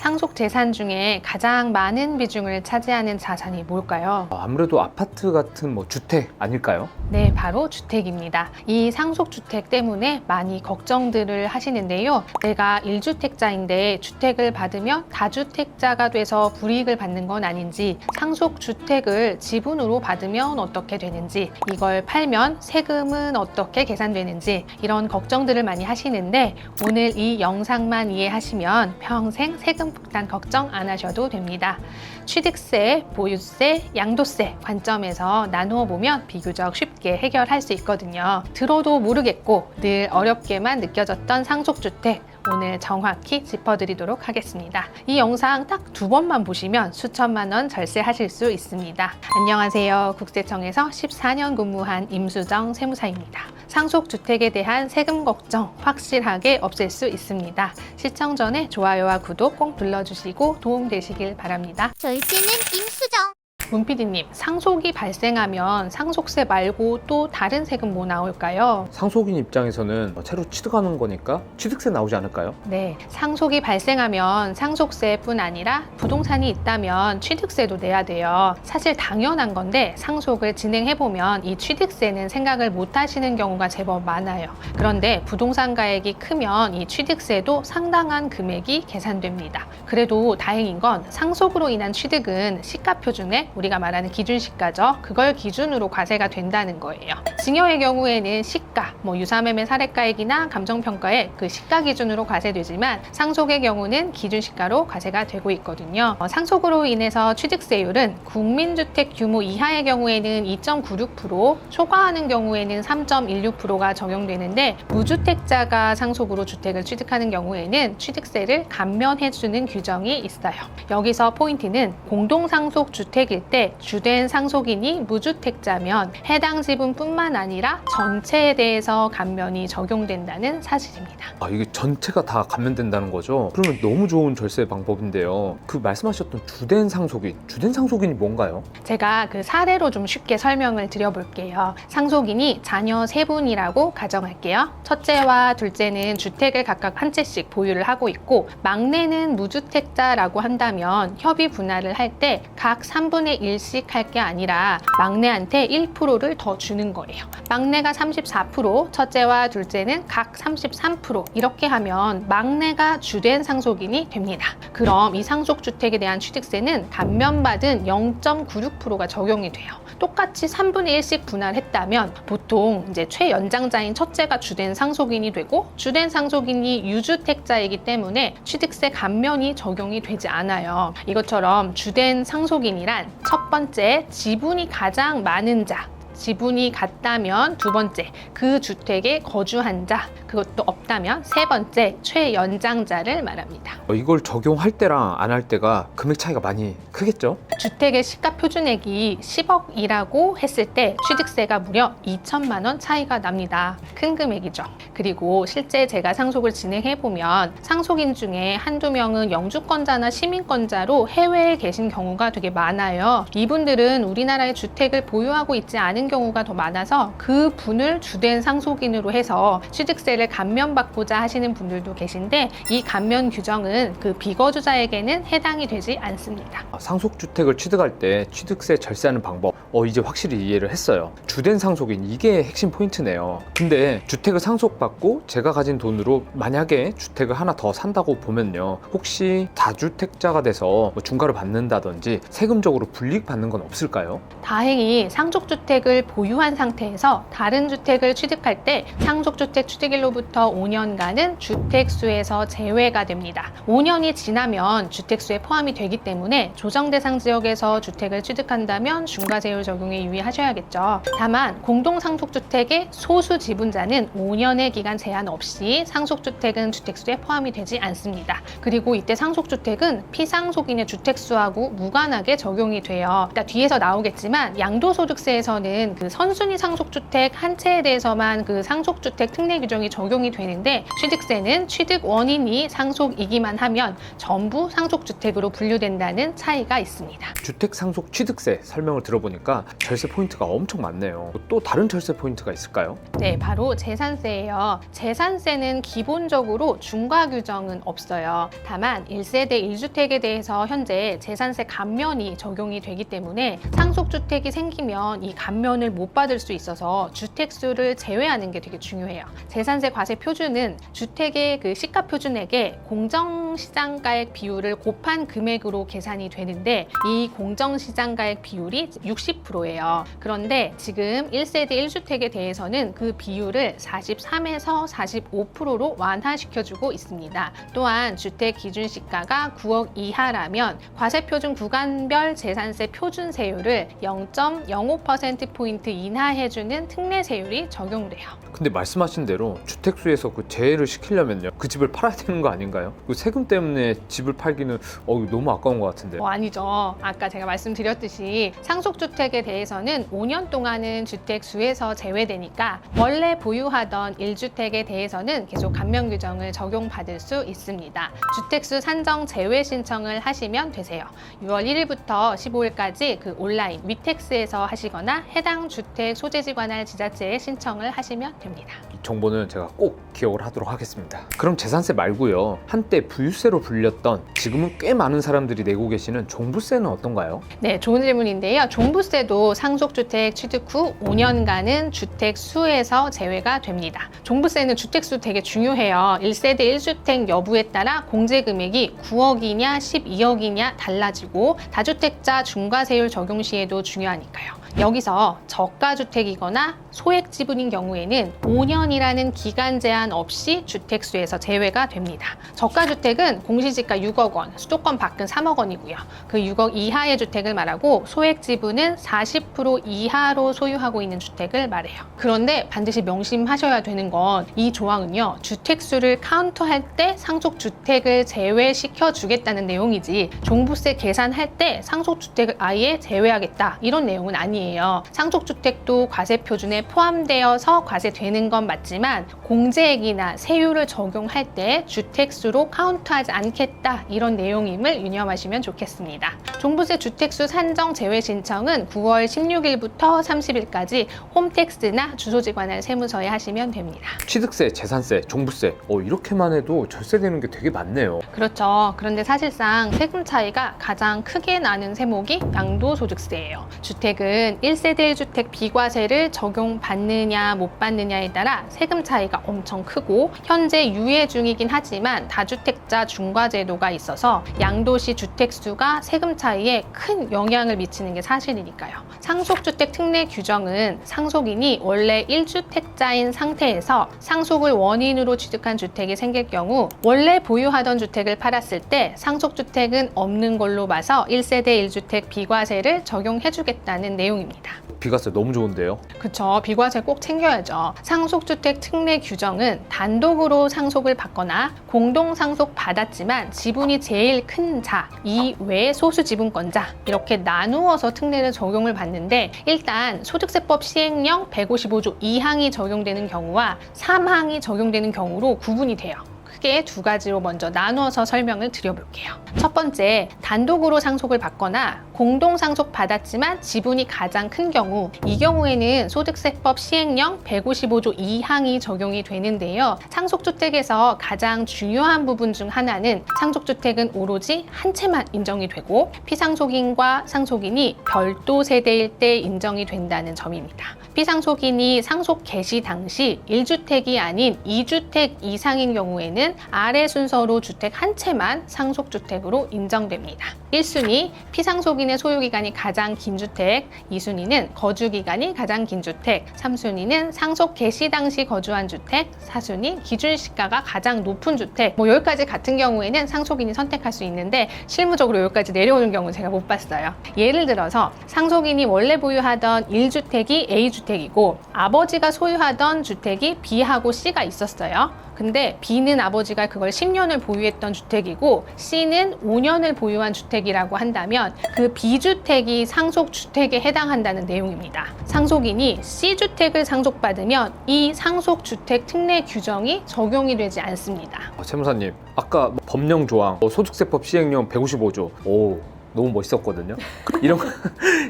상속 재산 중에 가장 많은 비중을 차지하는 자산이 뭘까요? 아무래도 아파트 같은 주택 아닐까요? 네, 바로 주택입니다. 이 상속주택 때문에 많이 걱정들을 하시는데요. 내가 1주택자인데 주택을 받으면 다주택자가 돼서 불이익을 받는 건 아닌지, 상속주택을 지분으로 받으면 어떻게 되는지, 이걸 팔면 세금은 어떻게 계산되는지 이런 걱정들을 많이 하시는데, 오늘 이 영상만 이해하시면 평생 세금負担걱정 안 하셔도 됩니다. 취득세, 보유세, 양도세 관점에서 나누어 보면 비교적 쉽게 해결할 수 있거든요. 들어도 모르겠고 늘 어렵게만 느껴졌던 상속주택, 오늘 정확히 짚어드리도록 하겠습니다. 이 영상 딱 2번만 보시면 수천만 원 절세하실 수 있습니다. 안녕하세요. 국세청에서 14년 근무한 임수정 세무사입니다. 상속주택에 대한 세금 걱정 확실하게 없앨 수 있습니다. 시청 전에 좋아요와 구독 꼭 눌러주시고 도움되시길 바랍니다. 절세는 임수정. 문PD님, 상속이 발생하면 상속세 말고 또 다른 세금 뭐 나올까요? 상속인 입장에서는 새로 취득하는 거니까 취득세 나오지 않을까요? 네, 상속이 발생하면 상속세뿐 아니라 부동산이 있다면 취득세도 내야 돼요. 사실 당연한 건데 상속을 진행해보면 이 취득세는 생각을 못 하시는 경우가 제법 많아요. 그런데 부동산 가액이 크면 이 취득세도 상당한 금액이 계산됩니다. 그래도 다행인 건 상속으로 인한 취득은 시가표 중에 우리가 말하는 기준시가죠. 그걸 기준으로 과세가 된다는 거예요. 증여의 경우에는 시가, 유사매매 사례가액이나 감정평가액 그 시가 기준으로 과세되지만 상속의 경우는 기준시가로 과세가 되고 있거든요. 상속으로 인해서 취득세율은 국민주택 규모 이하의 경우에는 2.96%, 초과하는 경우에는 3.16%가 적용되는데, 무주택자가 상속으로 주택을 취득하는 경우에는 취득세를 감면해주는 규정이 있어요. 여기서 포인트는 공동상속 주택일 때 주된 상속인이 무주택자면 해당 지분뿐만 아니라 전체에 대해서 감면이 적용된다는 사실입니다. 이게 전체가 다 감면된다는 거죠? 그러면 너무 좋은 절세 방법인데요. 그 말씀하셨던 주된 상속인이 뭔가요? 제가 그 사례로 좀 쉽게 설명을 드려볼게요. 상속인이 자녀 3분이라고 가정할게요. 첫째와 둘째는 주택을 각각 한 채씩 보유를 하고 있고, 막내는 무주택자라고 한다면 협의 분할을 할 때 각 3분의 1씩 할 게 아니라 막내한테 1%를 더 주는 거예요. 막내가 34%, 첫째와 둘째는 각 33%, 이렇게 하면 막내가 주된 상속인이 됩니다. 그럼 이 상속주택에 대한 취득세는 감면받은 0.96%가 적용이 돼요. 똑같이 3분의 1씩 분할했다면 보통 이제 최연장자인 첫째가 주된 상속인이 되고, 주된 상속인이 유주택자이기 때문에 취득세 감면이 적용이 되지 않아요. 이것처럼 주된 상속인이란 첫 번째, 지분이 가장 많은 자, 지분이 같다면 두 번째, 그 주택에 거주한 자, 그것도 없다면 세 번째, 최연장자를 말합니다. 이걸 적용할 때랑 안 할 때가 금액 차이가 많이 크겠죠? 주택의 시가 표준액이 10억이라고 했을 때 취득세가 무려 2천만 원 차이가 납니다. 큰 금액이죠. 그리고 실제 제가 상속을 진행해보면 상속인 중에 한두 명은 영주권자나 시민권자로 해외에 계신 경우가 되게 많아요. 이분들은 우리나라의 주택을 보유하고 있지 않은 경우가 더 많아서 그 분을 주된 상속인으로 해서 취득세를 감면받고자 하시는 분들도 계신데, 이 감면 규정은 그 비거주자에게는 해당이 되지 않습니다. 상속주택을 취득할 때 취득세 절세하는 방법 이제 확실히 이해를 했어요. 주된 상속인, 이게 핵심 포인트네요. 근데 주택을 상속받고 제가 가진 돈으로 만약에 주택을 하나 더 산다고 보면요, 혹시 다주택자가 돼서 중과를 받는다든지 세금적으로 불이익 받는 건 없을까요? 다행히 상속주택을 보유한 상태에서 다른 주택을 취득할 때 상속주택 취득일로부터 5년간은 주택수에서 제외가 됩니다. 5년이 지나면 주택수에 포함이 되기 때문에 조정대상 지역에서 주택을 취득한다면 중과세율 적용에 유의하셔야겠죠. 다만 공동상속주택의 소수 지분자는 5년의 기간 제한 없이 상속주택은 주택수에 포함이 되지 않습니다. 그리고 이때 상속주택은 피상속인의 주택수하고 무관하게 적용이 돼요. 일단 뒤에서 나오겠지만 양도소득세에서는 경우에는 그 선순위 상속주택 한 채에 대해서만 그 상속주택 특례 규정이 적용이 되는데, 취득세는 취득 원인이 상속이기만 하면 전부 상속주택으로 분류된다는 차이가 있습니다. 주택 상속 취득세 설명을 들어보니까 절세 포인트가 엄청 많네요. 또 다른 절세 포인트가 있을까요? 네, 바로 재산세예요. 재산세는 기본적으로 중과 규정은 없어요. 다만 1세대 1주택에 대해서 현재 재산세 감면이 적용이 되기 때문에 상속주택이 생기면 이 감면을 못 받을 수 있어서 주택수를 제외하는 게 되게 중요해요. 재산세 과세 표준은 주택의 그 시가 표준액에 공정시장가액 비율을 곱한 금액으로 계산이 되는데, 이 공정시장가액 비율이 60%예요. 그런데 지금 1세대 1주택에 대해서는 그 비율을 43에서 45%로 완화시켜주고 있습니다. 또한 주택 기준시가가 9억 이하라면 과세표준 구간별 재산세 표준세율을 0.05%포인트 인하해주는 특례세율이 적용돼요. 근데 말씀하신 대로 주택수에서 그 제외를 시키려면요, 그 집을 팔아야 되는 거 아닌가요? 그 세금 때문에 집을 팔기는 너무 아까운 것 같은데. 아니죠. 아까 제가 말씀드렸듯이 상속주택에 대해서는 5년 동안은 주택수에서 제외되니까 원래 보유하던 1주택에 대해서는 계속 감면 규정을 적용받을 수 있습니다. 주택수 산정 제외 신청을 하시면 되세요. 6월 1일부터 15일까지 그 온라인 위택스에서 하시거나 해당 주택 소재지 관할 지자체에 신청을 하시면 됩니다. 이 정보는 제가 꼭 기억을 하도록 하겠습니다. 그럼 재산세 말고요, 한때 부유세로 불렸던 지금은 꽤 많은 사람들이 내고 계시는 종부세는 어떤가요? 네, 좋은 질문인데요. 종부세도 상속주택 취득 후 5년간은 주택수에서 제외가 됩니다. 종부세는 주택수 되게 중요해요. 1세대 1주택 여부에 따라 공제금액이 9억이냐 12억이냐 달라지고, 다주택자 중과세율 적용 시에도 중요하니까요. 여기서 저가주택이거나 소액 지분인 경우에는 5년이라는 기간 제한 없이 주택수에서 제외가 됩니다. 저가주택은 공시지가 6억 원, 수도권 밖은 3억 원이고요. 그 6억 이하의 주택을 말하고, 소액 지분은 40% 이하로 소유하고 있는 주택을 말해요. 그런데 반드시 명심하셔야 되는 건, 이 조항은요, 주택수를 카운트할 때 상속주택을 제외시켜 주겠다는 내용이지, 종부세 계산할 때 상속주택을 아예 제외하겠다 이런 내용은 아니에요. 상속주택도 과세표준에 포함되어서 과세되는 건 맞지만, 공제액이나 세율을 적용할 때 주택수로 카운트하지 않겠다 이런 내용임을 유념하시면 좋겠습니다. 종부세 주택수 산정 제외 신청은 9월 16일부터 30일까지 홈택스나 주소지 관할 세무서에 하시면 됩니다. 취득세, 재산세, 종부세 이렇게만 해도 절세되는 게 되게 많네요. 그렇죠. 그런데 사실상 세금 차이가 가장 크게 나는 세목이 양도소득세예요. 주택은 1세대 1주택 비과세를 적용받느냐 못 받느냐에 따라 세금 차이가 엄청 크고, 현재 유예 중이긴 하지만 다주택자 중과제도가 있어서 양도시 주택수가 세금 차이에 큰 영향을 미치는 게 사실이니까요. 상속주택 특례 규정은 상속인이 원래 1주택자인 상태에서 상속을 원인으로 취득한 주택이 생길 경우 원래 보유하던 주택을 팔았을 때 상속주택은 없는 걸로 봐서 1세대 1주택 비과세를 적용해주겠다는 내용입니다. 비과세 너무 좋은데요? 그쵸. 비과세 꼭 챙겨야죠. 상속주택 특례 규정은 단독으로 상속을 받거나 공동상속 받았지만 지분이 제일 큰 자, 이외 소수 지분권자 이렇게 나누어서 특례를 적용을 받는데, 일단 소득세법 시행령 155조 2항이 적용되는 경우와 3항이 적용되는 경우로 구분이 돼요. 크게 두 가지로 먼저 나누어서 설명을 드려볼게요. 첫 번째, 단독으로 상속을 받거나 공동상속 받았지만 지분이 가장 큰 경우, 이 경우에는 소득세법 시행령 155조 2항이 적용이 되는데요. 상속주택에서 가장 중요한 부분 중 하나는 상속주택은 오로지 한 채만 인정이 되고, 피상속인과 상속인이 별도 세대일 때 인정이 된다는 점입니다. 피상속인이 상속 개시 당시 1주택이 아닌 2주택 이상인 경우에는 아래 순서로 주택 한 채만 상속주택으로 인정됩니다. 1순위, 피상속인의 소유기간이 가장 긴 주택, 2순위는 거주기간이 가장 긴 주택, 3순위는 상속 개시 당시 거주한 주택, 4순위, 기준시가가 가장 높은 주택. 여기까지 같은 경우에는 상속인이 선택할 수 있는데, 실무적으로 여기까지 내려오는 경우 제가 못 봤어요. 예를 들어서 상속인이 원래 보유하던 1주택이 A주택이고 아버지가 소유하던 주택이 B하고 C가 있었어요. 근데 B는 아버지가 그걸 10년을 보유했던 주택이고 C는 5년을 보유한 주택이라고 한다면 그 B주택이 상속주택에 해당한다는 내용입니다. 상속인이 C주택을 상속받으면 이 상속주택 특례 규정이 적용이 되지 않습니다. 세무사님, 아까 뭐 법령 조항, 소득세법 시행령 155조. 오, 너무 멋있었거든요.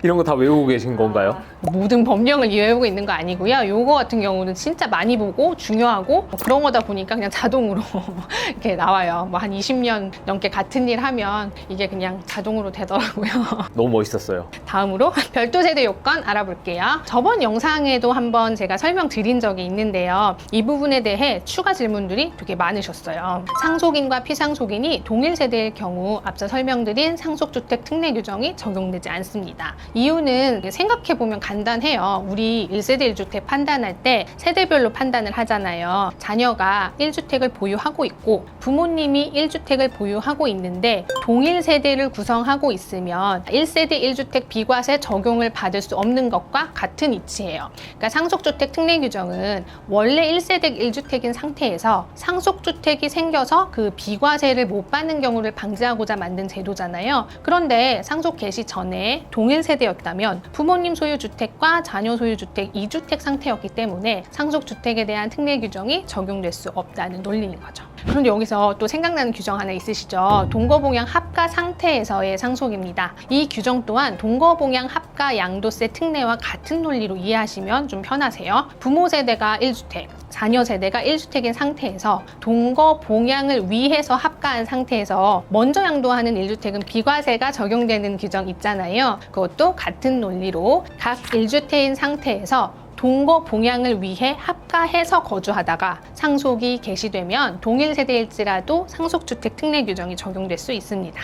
이런 거 다 외우고 계신 건가요? 모든 법령을 외우고 있는 거 아니고요. 요거 같은 경우는 진짜 많이 보고 중요하고 그런 거다 보니까 그냥 자동으로 이렇게 나와요. 뭐 한 20년 넘게 같은 일 하면 이게 그냥 자동으로 되더라고요. 너무 멋있었어요. 다음으로 별도 세대 요건 알아볼게요. 저번 영상에도 한번 제가 설명드린 적이 있는데요. 이 부분에 대해 추가 질문들이 되게 많으셨어요. 상속인과 피상속인이 동일 세대일 경우 앞서 설명드린 상속주택 특례 규정이 적용되지 않습니다. 이유는 생각해보면 간단해요. 우리 1세대 1주택 판단할 때 세대별로 판단을 하잖아요. 자녀가 1주택을 보유하고 있고 부모님이 1주택을 보유하고 있는데 동일 세대를 구성하고 있으면 1세대 1주택 비과세 적용을 받을 수 없는 것과 같은 이치예요. 그러니까 상속주택 특례 규정은 원래 1세대 1주택인 상태에서 상속주택이 생겨서 그 비과세를 못 받는 경우를 방지하고자 만든 제도잖아요. 그런데 상속 개시 전에 동일 세대였다면 부모님 소유 주택과 자녀 소유 주택 2주택 상태였기 때문에 상속주택에 대한 특례 규정이 적용될 수 없다는 논리인 거죠. 그런데 여기서 또 생각나는 규정 하나 있으시죠? 동거봉양 합가 상태에서의 상속입니다. 이 규정 또한 동거봉양 합가 양도세 특례와 같은 논리로 이해하시면 좀 편하세요. 부모 세대가 1주택, 자녀 세대가 1주택인 상태에서 동거봉양을 위해서 합가한 상태에서 먼저 양도하는 1주택은 비과세가 적용되는 규정 있잖아요. 그것도 같은 논리로 각 1주택인 상태에서 동거 봉양을 위해 합가해서 거주하다가 상속이 개시되면 동일 세대일지라도 상속주택 특례 규정이 적용될 수 있습니다.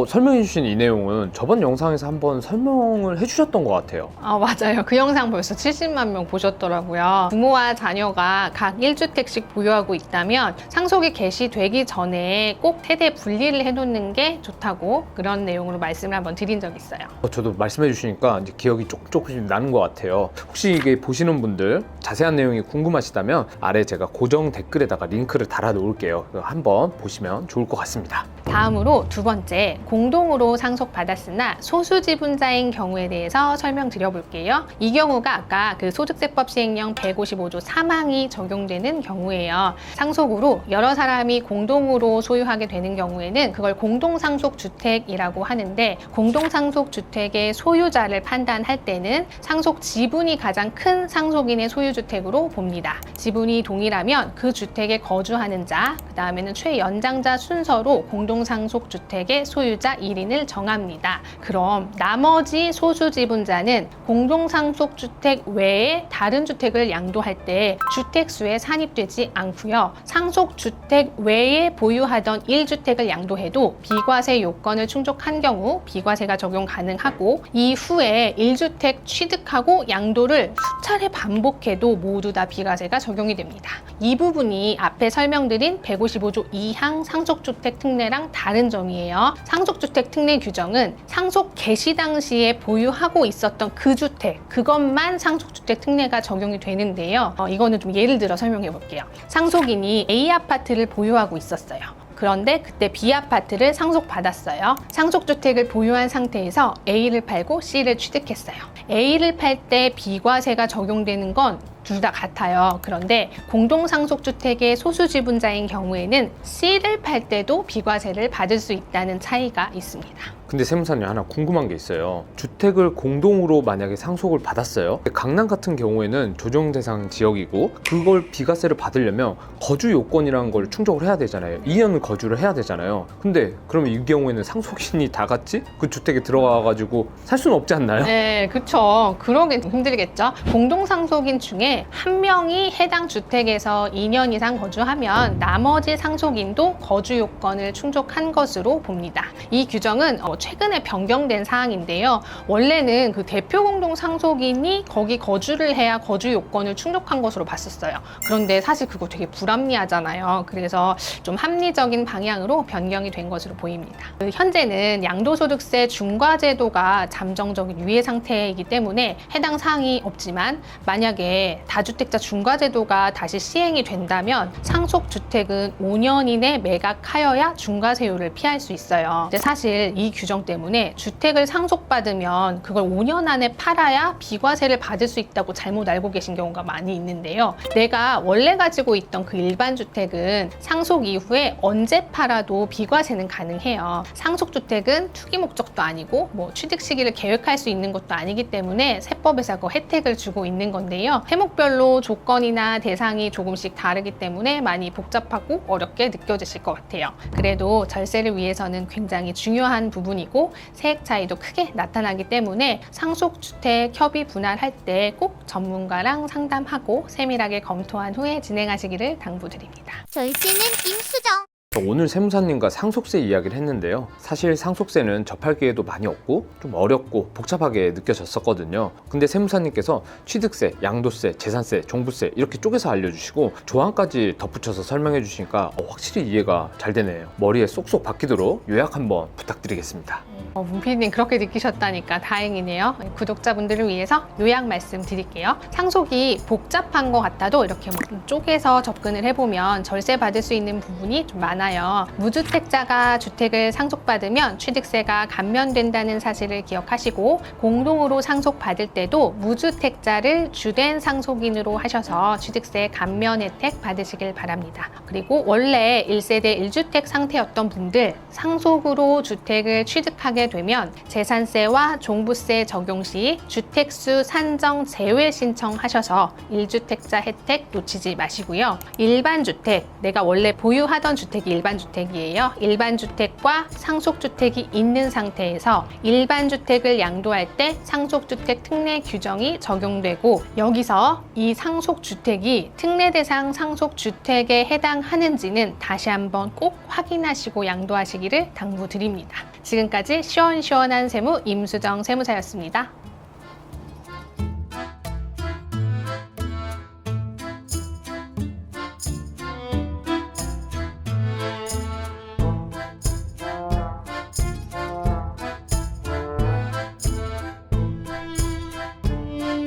설명해 주신 이 내용은 저번 영상에서 한번 설명을 해주셨던 것 같아요. 맞아요. 그 영상 벌써 70만 명 보셨더라고요. 부모와 자녀가 각 1주택씩 보유하고 있다면 상속이 개시되기 전에 꼭 세대 분리를 해놓는 게 좋다고 그런 내용으로 말씀을 한번 드린 적이 있어요. 저도 말씀해 주시니까 이제 기억이 조금씩 나는 것 같아요. 혹시 이게 보시는 분들 자세한 내용이 궁금하시다면 아래 제가 고정 댓글에다가 링크를 달아 놓을게요. 한번 보시면 좋을 것 같습니다. 다음으로 두 번째, 공동으로 상속받았으나 소수지분자인 경우에 대해서 설명드려 볼게요. 이 경우가 아까 그 소득세법 시행령 155조 3항이 적용되는 경우예요. 상속으로 여러 사람이 공동으로 소유하게 되는 경우에는 그걸 공동상속주택이라고 하는데, 공동상속주택의 소유자를 판단할 때는 상속 지분이 가장 큰 상속인의 소유주택으로 봅니다. 지분이 동일하면 그 주택에 거주하는 자, 그 다음에는 최연장자 순서로 공동상속주택의 소유자 1인을 정합니다. 그럼 나머지 소수지분자는 공동상속주택 외에 다른 주택을 양도할 때 주택수에 산입되지 않고요. 상속주택 외에 보유하던 1주택을 양도해도 비과세 요건을 충족한 경우 비과세가 적용 가능하고, 이후에 1주택 취득하고 양도를 수차례 반복해도 모두 다 비과세가 적용이 됩니다. 이 부분이 앞에 설명드린 155조 2항 상속주택 특례랑 다른 점이에요. 상속주택 특례 규정은 상속 개시 당시에 보유하고 있었던 그 주택, 그것만 상속주택 특례가 적용이 되는데요. 이거는 좀 예를 들어 설명해 볼게요. 상속인이 A 아파트를 보유하고 있었어요. 그런데 그때 B 아파트를 상속받았어요. 상속주택을 보유한 상태에서 A를 팔고 C를 취득했어요. A를 팔 때 비과세가 적용되는 건 둘 다 같아요. 그런데 공동상속주택의 소수지분자인 경우에는 C를 팔 때도 비과세를 받을 수 있다는 차이가 있습니다. 근데 세무사님, 하나 궁금한 게 있어요. 주택을 공동으로 만약에 상속을 받았어요. 강남 같은 경우에는 조정 대상 지역이고 그걸 비과세를 받으려면 거주 요건이라는 걸 충족을 해야 되잖아요. 2년을 거주를 해야 되잖아요. 근데 그러면 이 경우에는 상속인이 다 같이 그 주택에 들어가가지고 살 수는 없지 않나요? 네, 그쵸. 그러긴 힘들겠죠. 공동상속인 중에 한 명이 해당 주택에서 2년 이상 거주하면 나머지 상속인도 거주 요건을 충족한 것으로 봅니다. 이 규정은 최근에 변경된 사항인데요. 원래는 그 대표 공동 상속인이 거기 거주를 해야 거주 요건을 충족한 것으로 봤었어요. 그런데 사실 그거 되게 불합리하잖아요. 그래서 좀 합리적인 방향으로 변경이 된 것으로 보입니다. 현재는 양도소득세 중과제도가 잠정적인 유예 상태이기 때문에 해당 사항이 없지만, 만약에 다주택자 중과제도가 다시 시행이 된다면 상속주택은 5년 이내 매각하여야 중과세율을 피할 수 있어요. 이제 사실 이 규정 때문에 주택을 상속받으면 그걸 5년 안에 팔아야 비과세를 받을 수 있다고 잘못 알고 계신 경우가 많이 있는데요. 내가 원래 가지고 있던 그 일반 주택은 상속 이후에 언제 팔아도 비과세는 가능해요. 상속주택은 투기 목적도 아니고 취득 시기를 계획할 수 있는 것도 아니기 때문에 세법에서 그 혜택을 주고 있는 건데요. 해목별로 조건이나 대상이 조금씩 다르기 때문에 많이 복잡하고 어렵게 느껴지실 것 같아요. 그래도 절세를 위해서는 굉장히 중요한 부분이고 세액 차이도 크게 나타나기 때문에 상속주택 협의 분할할 때 꼭 전문가랑 상담하고 세밀하게 검토한 후에 진행하시기를 당부드립니다. 절세는 임수정. 오늘 세무사님과 상속세 이야기를 했는데요. 사실 상속세는 접할 기회도 많이 없고 좀 어렵고 복잡하게 느껴졌었거든요. 근데 세무사님께서 취득세, 양도세, 재산세, 종부세 이렇게 쪼개서 알려주시고 조항까지 덧붙여서 설명해 주시니까 확실히 이해가 잘 되네요. 머리에 쏙쏙 박히도록 요약 한번 부탁드리겠습니다. 문피디님 그렇게 느끼셨다니까 다행이네요. 구독자분들을 위해서 요약 말씀 드릴게요. 상속이 복잡한 것 같아도 이렇게 쪼개서 접근을 해보면 절세 받을 수 있는 부분이 좀 많아요. 무주택자가 주택을 상속받으면 취득세가 감면된다는 사실을 기억하시고 공동으로 상속받을 때도 무주택자를 주된 상속인으로 하셔서 취득세 감면 혜택 받으시길 바랍니다. 그리고 원래 1세대 1주택 상태였던 분들 상속으로 주택을 취득하게 되면 재산세와 종부세 적용 시 주택수 산정 제외 신청하셔서 1주택자 혜택 놓치지 마시고요. 일반 주택, 내가 원래 보유하던 주택이 일반 주택이에요. 일반 주택과 상속 주택이 있는 상태에서 일반 주택을 양도할 때 상속주택 특례 규정이 적용되고 여기서 이 상속 주택이 특례 대상 상속 주택에 해당하는지는 다시 한번 꼭 확인하시고 양도하시기를 당부드립니다. 지금까지 시원시원한 세무 임수정 세무사였습니다.